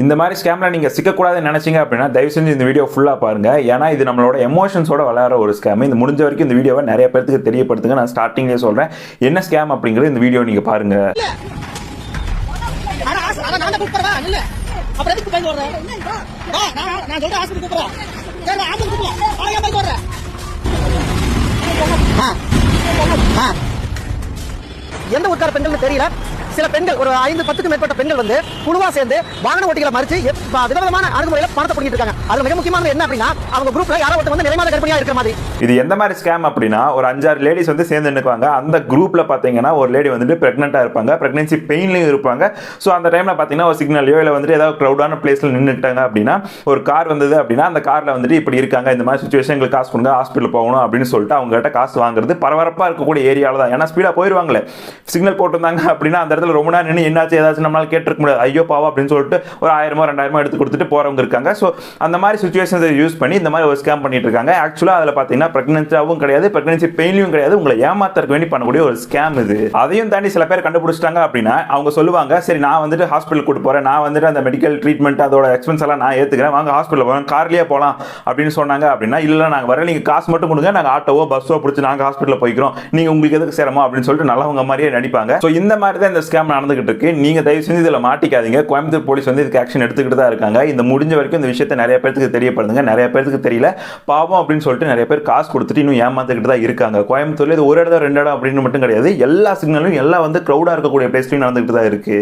இந்த மாதிரி ஸ்கேம்ல நீங்க சிக்கக்கூடாதுன்னு நினைச்சீங்க அப்படின்னா தயவு செஞ்சு இந்த வீடியோ ஃபுல்லா பாருங்க. ஏன்னா இது நம்மளோட எமோஷன்ஸோட விளையாடுற ஒரு ஸ்கேம். இந்த முடிஞ்ச வரைக்கும் இந்த வீடியோவை நிறைய பேருக்கு தெரியப்படுத்துங்க. நான் ஸ்டார்டிங்லேயே சொல்றேன் என்ன ஸ்கேம் அப்படிங்கிறது இந்த வீடியோ நீங்க பாருங்க. எந்த ஊர்க்கார பெண்கள் தெரியல. சில பெண்கள் ஒரு 5-10க்கும் மேற்பட்ட பெண்கள் வந்து குழுவா சேர்ந்து வாகன ஓட்டிகளை மறிச்சு விதவிதமான அணுகுமுறையில பணத்தை பிடிக்கிட்டு இருக்காங்க. அதுல மிக முக்கியமானது என்ன அப்படின்னா அவங்க குரூப்ல யாரோ ஒருத்தர் வந்து நிறைமாத கர்ப்பிணியா இருக்கிற மாதிரி. இது எந்த மாதிரி ஸ்கேம் அப்படின்னா ஒரு 5-6 லேடிஸ் வந்து சேர்ந்து நிற்குவாங்க. அந்த குரூப்ல பாத்தீங்கன்னா ஒரு லேடி வந்துட்டு பிரெக்னெண்டா இருப்பாங்க, பிரெக்னன்சி பெயின்லயும் இருப்பாங்க. ஸோ அந்த டைம்ல பாத்தீங்கன்னா ஒரு சிக்னலையோ இல்லை வந்துட்டு ஏதாவது க்ரௌடான பிளேஸ்ல நின்றுட்டாங்க அப்படின்னா ஒரு கார் வந்தது அப்படின்னா அந்த கார்ல வந்துட்டு இப்படி இருக்காங்க, இந்த மாதிரி சுச்சுவேஷன் எங்களுக்கு காசு கொடுங்க, ஹாஸ்பிட்டல் போகணும் அப்படின்னு சொல்லிட்டு அவங்க கிட்ட காசு வாங்குறது பரபரப்பா இருக்கக்கூடிய ஏரியாவில் தான். ஏன்னா ஸ்பீடா போயிருவாங்களே, சிக்னல் போட்டிருந்தாங்க அப்படின்னா அந்த இடத்துல ரொம்ப நேரம் நின்று என்னாச்சு ஏதாச்சும் நம்மளால கேட்டிருக்க முடியாது. ஐயோ பாவம் அப்படின்னு சொல்லிட்டு ஒரு 1000-2000 எடுத்து கொடுத்துட்டு போறவங்க இருக்காங்க. ஸோ அந்த மாதிரி சுச்சுவேஷன்ஸை யூஸ் பண்ணி இந்த மாதிரி ஒரு ஸ்கேம் பண்ணிட்டு இருக்காங்க. ஆக்சுவலா அதில் பார்த்தீங்கன்னா பிரெக்னன்சியாவும் கிடையாது, பிரெக்னன்சி பெயின்லையும் கிடையாது, உங்களை ஏமாத்தறதுக்கு வேண்டி பண்ணக்கூடிய ஒரு ஸ்கேம் இது. அதையும் தாண்டி சில பேர் கண்டுபிடிச்சிட்டாங்க அப்படின்னா அவங்க சொல்லுவாங்க, சரி நான் வந்துட்டு ஹாஸ்பிட்டல் கூட்டு போறேன், நான் வந்துட்டு அந்த மெடிக்கல் ட்ரீட்மெண்ட் அதோட எக்ஸ்பென்ஸ் எல்லாம் நான் ஏத்துக்கிறேன், வாங்க ஹாஸ்பிட்டல் போறோம், கார்லயே போகலாம் அப்படின்னு சொன்னாங்க அப்படின்னா இல்லை நாங்கள் வர நீங்க காசு மட்டும் கொடுங்க, நாங்கள் ஆட்டோவோ பஸ்ஸோ பிடிச்சி நாங்கள் ஹாஸ்பிட்டல் போய்க்கிறோம், நீங்க உங்களுக்கு எதுக்கு சேரமோ அப்படின்னு சொல்லிட்டு நல்லவங்க மாதிரியே நடிப்பாங்க. ஸோ இந்த மாதிரி தான் இந்த ஸ்கேம் நடந்துகிட்டு இருக்கு. நீங்க தயவு செஞ்சு இதில் மாட்டிக்காதீங்க. கோயம்புத்தூர் போலீஸ் வந்து இதுக்கு ஆக்ஷன் எடுத்துக்கிட்டு தான் இருக்காங்க. இந்த முடிஞ்ச வரைக்கும் இந்த விஷயத்தை நிறைய பேருக்கு தெரியப்படுதுங்க. நிறைய பேருக்கு தெரியல, பாவம் அப்படின்னு சொல்லிட்டு நிறைய பேர் காசு கொடுத்துட்டு இன்னும் ஏமாத்துக்கிட்டு தான் இருக்காங்க. கோயம்புத்தூர்ல இது ஒரு இடம் 2 இடம் அப்படின்னு மட்டும் கிடையாது, எல்லா சிக்னலும் எல்லாம் வந்து க்ரௌடா இருக்கக்கூடிய பிளேஸ்லையும் நடந்துகிட்டு தான் இருக்கு.